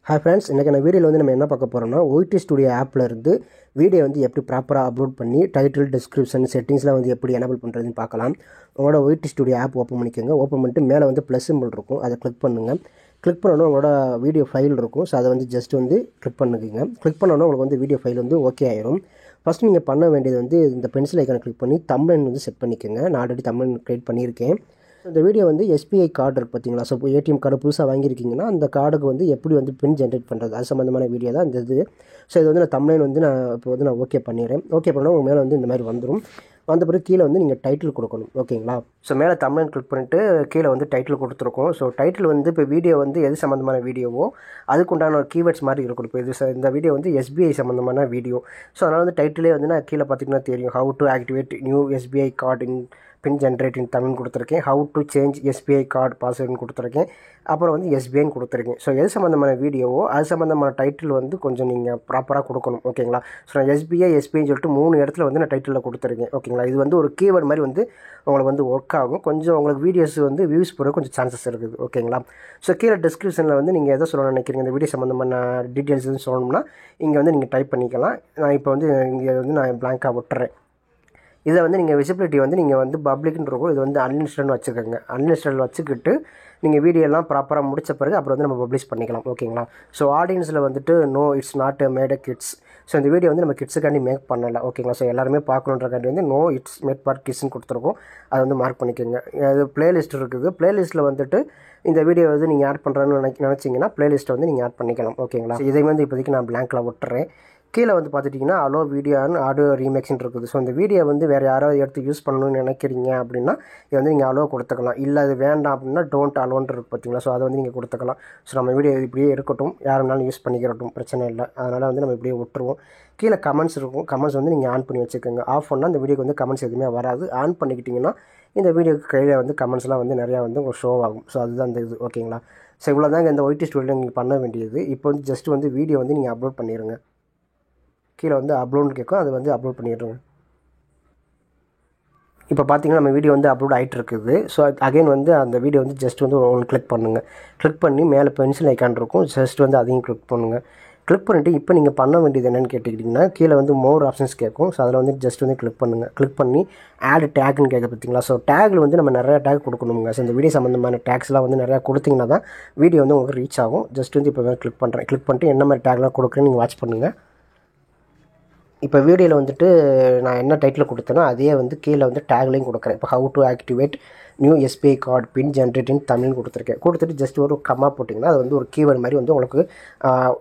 Hi friends, இன்றைக்கான வீடியோவில் வந்து நம்ம என்ன பார்க்க போகிறோம்னா OIT ஸ்டுடியோ ஆப்பில் இருந்து வீடியோ வந்து எப்படி ப்ராப்பராக அப்லோட் பண்ணி டைட்டில் டிஸ்கிரிப்ஷன் செட்டிங்ஸ்லாம் வந்து எப்படி எனேபிள் பண்ணுறதுன்னு பார்க்கலாம். உங்களோட OIT ஸ்டுடியோ ஆப் ஓப்பன் பண்ணிக்கோங்க. ஓப்பன் பண்ணிட்டு மேலே வந்து ப்ளஸ் சிம்பிள் இருக்கும், அதை கிளிக் பண்ணுங்கள். கிளிக் பண்ணணும் உங்களோட வீடியோ ஃபைல் இருக்கும். ஸோ அதை வந்து ஜஸ்ட் வந்து கிளிக் பண்ணிக்கோங்க. கிளிக் பண்ணணும் உங்களுக்கு வந்து வீடியோ ஃபைல் வந்து ஓகே ஆயிரும். ஃபஸ்ட்டு நீங்கள் பண்ண வேண்டியது வந்து இந்த பென்சில் ஐக்கானை கிளிக் பண்ணி தம்ப்நெயில் வந்து செட் பண்ணிக்கோங்க. நான் ஆல்ரெடி தம்ப்நெயில் க்ரியேட் பண்ணியிருக்கேன். இந்த வீடியோ வந்து SBI கார்டு இருக்குது பார்த்தீங்களா. ஸோ இப்போ ATM கார்டு புதுசாக வாங்கியிருக்கீங்கன்னா அந்த கார்டுக்கு வந்து எப்படி வந்து பின் ஜென்ரேட் பண்ணுறது அது சம்மந்தமான வீடியோ தான் இந்த இது. ஸோ இது வந்து நான் தம்ப்நெயில் வந்து நான் ஓகே பண்ணிடுறேன். ஓகே பண்ணால் உங்கள் மேலே வந்து இந்த மாதிரி வந்துடும். வந்த பிறகு கீழே வந்து நீங்கள் டைட்டில் கொடுக்கணும். ஓகேங்களா. ஸோ மேலே தம்ப்நெயில் கிளிக் பண்ணிவிட்டு கீழே வந்து டைட்டில் கொடுத்துருக்கோம். ஸோ டைட்டில் வந்து இப்போ வீடியோ வந்து எது சம்மந்தமான வீடியோவோ அதுக்குண்டான ஒரு கீவேர்ட்ஸ் மாதிரி இருக்கணும். இப்போ இது இந்த வீடியோ வந்து SBI சம்மந்தமான வீடியோ. ஸோ அதனால் வந்து டைட்டிலே வந்து நான் கீழே பார்த்திங்கன்னா தெரியும், how to activate new SBI card in pin generate in Tamil கொடுத்துருக்கேன். How to change SBI card பாஸ்வேர்டுன்னு கொடுத்துருக்கேன். அப்புறம் வந்து SBIன்னு கொடுத்துருக்கேன். ஸோ எது சம்மந்தமான வீடியோவோ அது சம்மந்தமான டைட்டில் வந்து கொஞ்சம் நீங்கள் ப்ராப்பராக கொடுக்கணும். ஓகேங்களா. ஸோ நான் SBIன்னு சொல்லிட்டு 3 இடத்துல வந்து நான் டைட்டிலில் கொடுத்துருக்கேன். ஓகேங்களா. இது வந்து ஒரு கீவேர்டு மாதிரி வந்து உங்களுக்கு வந்து ஒர்க் ஆகும். கொஞ்சம் உங்களுக்கு வீடியோஸ் வந்து வியூஸ் போட கொஞ்சம் சான்சஸ் இருக்குது. ஓகேங்களா. ஸோ கீழே டிஸ்கிரிப்ஷனில் வந்து நீங்கள் எதை சொல்லணும்னு நினைக்கிறீங்க, இந்த வீடியோ சம்மந்தமான டீட்டெயில்ஸ் எதுவும் சொல்லணும்னா இங்கே வந்து நீங்கள் டைப் பண்ணிக்கலாம். நான் இப்போ வந்து இங்கே வந்து நான் பிளாங்காக விட்டுறேன். இதை வந்து நீங்கள் விசிபிலிட்டி வந்து நீங்கள் வந்து பப்ளிக்னு இருக்கும், இது வந்து அன்லிஸ்டட்னு வச்சுக்கோங்க. அன்லிஸ்டட் வச்சுக்கிட்டு நீங்கள் வீடியோலாம் ப்ராப்பராக முடித்த பிறகு அப்புறம் வந்து நம்ம பப்ளிஷ் பண்ணிக்கலாம். ஓகேங்களா. ஸோ ஆடியன்ஸில் வந்துட்டு no it's not made a kids. So இந்த வீடியோ வந்து நம்ம கிட்ஸுக்காண்டி மேக் பண்ணலை. ஓகேங்களா. ஸோ எல்லாருமே பார்க்கணுன்றக்காண்டி வந்து நோ இட்ஸ் மேட் ஃபார் கிட்ஸ்ன்னு கொடுத்துருக்கோம். அதை வந்து மார்க் பண்ணிக்கோங்க. அது பிளேலிஸ்ட் இருக்குது. பிளேலிஸ்ட்டில் வந்துட்டு இந்த வீடியோ வந்து நீங்கள் ஆட் பண்ணுறேன்னு நினச்சிங்கன்னா பிளேலிஸ்ட்டை வந்து நீங்கள் ஆட் பண்ணிக்கலாம். ஓகேங்களா. இதை வந்து இப்போதைக்கு நான் பிளாங்க்கில் விட்டுறேன். கீழே வந்து பார்த்துட்டிங்கன்னா அலோ வீடியோ அண்ட் ஆடியோ ரீமேக்ஸ்ன்னு இருக்குது. ஸோ இந்த வீடியோ வந்து வேறு யாராவது எடுத்து யூஸ் பண்ணணும்னு நினைக்கிறீங்க அப்படின்னா இது வந்து நீங்கள் அலோ கொடுத்துக்கலாம். இல்லை அது வேண்டாம் அப்படின்னா டோன்ட் அலோன்ட்டு இருக்குது பார்த்தீங்களா. ஸோ அதை வந்து நீங்கள் கொடுத்துக்கலாம். ஸோ நம்ம வீடியோ இப்படியே இருக்கட்டும், யாருனாலும் யூஸ் பண்ணிக்கிறட்டும், பிரச்சனை இல்லை. அதனால் வந்து நம்ம இப்படியே விட்டுருவோம். கீழே கமெண்ட்ஸ் இருக்கும். கமெண்ட்ஸ் வந்து நீங்கள் ஆன் பண்ணி வச்சுக்கோங்க. ஆஃப் பண்ணால் இந்த வீடியோக்கு வந்து கமெண்ட்ஸ் எதுவுமே வராது. ஆன் பண்ணிக்கிட்டிங்கன்னா இந்த வீடியோக்கு கையில் வந்து கமெண்ட்ஸ்லாம் வந்து நிறையா வந்து உங்களுக்கு ஷோ ஆகும். ஸோ அதுதான் இந்த இது. ஓகேங்களா. ஸோ இவ்வளோ தாங்க இந்த OIT ஸ்டுடியோவில் நீங்கள் பண்ண வேண்டியது. இப்போ வந்து ஜஸ்ட் வந்து வீடியோ வந்து நீங்கள் அப்லோட் பண்ணிடுங்க. கீழே வந்து அப்லோட்னு கேட்கும், அது வந்து அப்லோட் பண்ணிடுறோங்க. இப்போ பார்த்தீங்கன்னா நம்ம வீடியோ வந்து அப்லோட் ஆகிட்டு இருக்குது. ஸோ அகைன் வந்து அந்த வீடியோ வந்து ஜஸ்ட் வந்து ஒன்று கிளிக் பண்ணுங்கள். கிளிக் பண்ணி மேலே பென்சில் ஐக்கான் இருக்கும், ஜஸ்ட் வந்து அதையும் கிளிக் பண்ணுங்கள். கிளிக் பண்ணிவிட்டு இப்போ நீங்கள் பண்ண வேண்டியது என்னென்னு கேட்டுக்கிட்டிங்கன்னா கீழே வந்து மோர் ஆப்ஷன்ஸ் கேட்கும். ஸோ அதில் வந்து ஜஸ்ட் வந்து கிளிக் பண்ணுங்கள். கிளிக் பண்ணி ஆட் டேக்னு கேட்க பார்த்தீங்களா. ஸோ டேக்கில் வந்து நம்ம நிறையா டேக் கொடுக்கணுங்க. ஸோ இந்த வீடியோ சம்மந்தமான டேக்ஸ்லாம் வந்து நிறையா கொடுத்தீங்கன்னா தான் வீடியோ வந்து உங்களுக்கு ரீச் ஆகும். ஜஸ்ட் வந்து இப்போ கிளிக் பண்ணுறேன். கிளிக் பண்ணிட்டு என்ன மாதிரி டேக்லாம் கொடுக்குறேன்னு நீங்கள் வாட்ச் பண்ணுங்கள். இப்போ வீடியோவில் வந்துட்டு நான் என்ன டைட்டில் கொடுத்தேனோ அதே வந்து கீழே வந்து டேக்லையும் கொடுக்குறேன். இப்போ how to activate new SBI card pin generate in தமிழ்னு கொடுத்துருக்கேன். கொடுத்துட்டு ஜஸ்ட் ஒரு கம்மா போட்டிங்கன்னா அது வந்து ஒரு கீவேர்டு மாதிரி வந்து உங்களுக்கு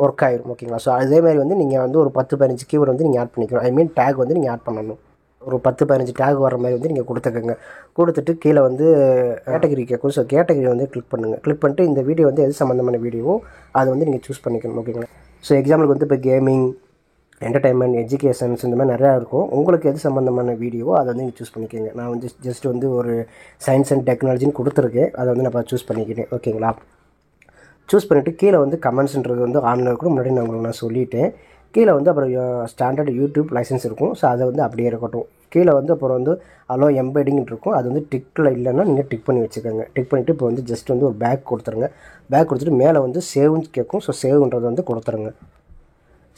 ஒர்க் ஆகிடும். ஓகேங்களா. ஸோ அதே மாதிரி வந்து நீங்கள் வந்து ஒரு 10-15 கீவேர்டு வந்து நீங்கள் ஆட் பண்ணிக்கணும். ஐ மீன் டேக் வந்து நீங்கள் ஆட் பண்ணணும். ஒரு 10-15 டேக் வர மாதிரி வந்து நீங்கள் கொடுத்துக்கோங்க. கொடுத்துட்டு கீழே வந்து கேட்டகரி கேட்கும். ஸோ கேட்டகரி வந்து கிளிக் பண்ணுங்கள். கிளிக் பண்ணிட்டு இந்த வீடியோ வந்து எது சம்மந்தமான வீடியோவோ அதை வந்து நீங்கள் சூஸ் பண்ணிக்கணும். ஓகேங்களா. ஸோ எக்ஸாம்பிளுக்கு வந்து இப்போ கேமிங், என்டர்டைன்மெண்ட், எஜுகேஷன்ஸ் இந்த மாதிரி நிறையா இருக்கும். உங்களுக்கு எது சம்மந்தமான வீடியோவோ அதை வந்து நீங்கள் சூஸ் பண்ணிக்கோங்க. நான் வந்து ஜஸ்ட் வந்து ஒரு சயின்ஸ் அண்ட் டெக்னாலஜின்னு கொடுத்துருக்கேன். அதை வந்து நான் சூஸ் பண்ணிக்கிட்டேன். ஓகேங்களா. சூஸ் பண்ணிவிட்டு கீழே வந்து கமெண்ட்ஸ்ன்றது வந்து ஆன்லைன் இருக்கும். முன்னாடி நான் உங்களுக்கு நான் சொல்லிவிட்டேன். கீழே வந்து அப்புறம் ஸ்டாண்டர்ட் யூடியூப் லைசன்ஸ் இருக்கும். ஸோ அதை வந்து அப்படியே இருக்கட்டும். கீழே வந்து அப்புறம் வந்து அலோ எம்பெடிங் இருக்கும். அது வந்து டிக்கில் இல்லைன்னா நீங்கள் டிக் பண்ணி வச்சுக்கோங்க. டிக் பண்ணிவிட்டு இப்போ வந்து ஜஸ்ட் வந்து ஒரு பேக் கொடுத்துருங்க. பேக் கொடுத்துட்டு மேலே வந்து சேவ்னு கேட்கும். ஸோ சேவ்ன்றது வந்து கொடுத்துருங்க.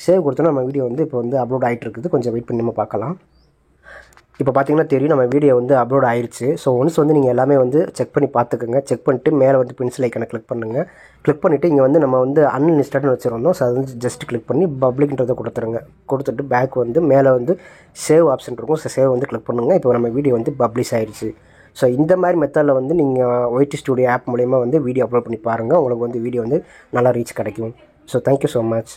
சேவ் கொடுத்தோன்னா நம்ம வீடியோ வந்து இப்போ வந்து அப்லோட் ஆகிட்டு இருக்குது. கொஞ்சம் வெயிட் பண்ணி நம்ம பார்க்கலாம். இப்போ பார்த்தீங்கன்னா தெரியும் நம்ம வீடியோ வந்து அப்லோட் ஆயிடுச்சு. ஸோ ஒன்ஸ் வந்து நீங்கள் எல்லாமே வந்து செக் பண்ணி பார்த்துக்குங்க. செக் பண்ணிட்டு மேலே வந்து பென்சில் ஐக்கானை கிளிக் பண்ணுங்கள். கிளிக் பண்ணிவிட்டு இங்கே வந்து நம்ம வந்து அன்லிஸ்டட்னு வச்சுருந்தோம். ஸோ அது வந்து ஜஸ்ட் கிளிக் பண்ணி பப்ளிக்ன்றதை கொடுத்துருங்க. கொடுத்துட்டு பேக் வந்து மேலே வந்து சேவ் ஆப்ஷன் இருக்கும். ஸோ சேவ் வந்து கிளிக் பண்ணுங்கள். இப்போ நம்ம வீடியோ வந்து பப்ளிஷ் ஆகிடுச்சு. ஸோ இந்த மாதிரி மெத்தடில் வந்து நீங்கள் OIT ஸ்டுடியோ ஆப் மூலமா வந்து வீடியோ அப்லோட் பண்ணி பாருங்கள். உங்களுக்கு வந்து வீடியோ வந்து நல்லா ரீச் கிடைக்கும். So thank you so much.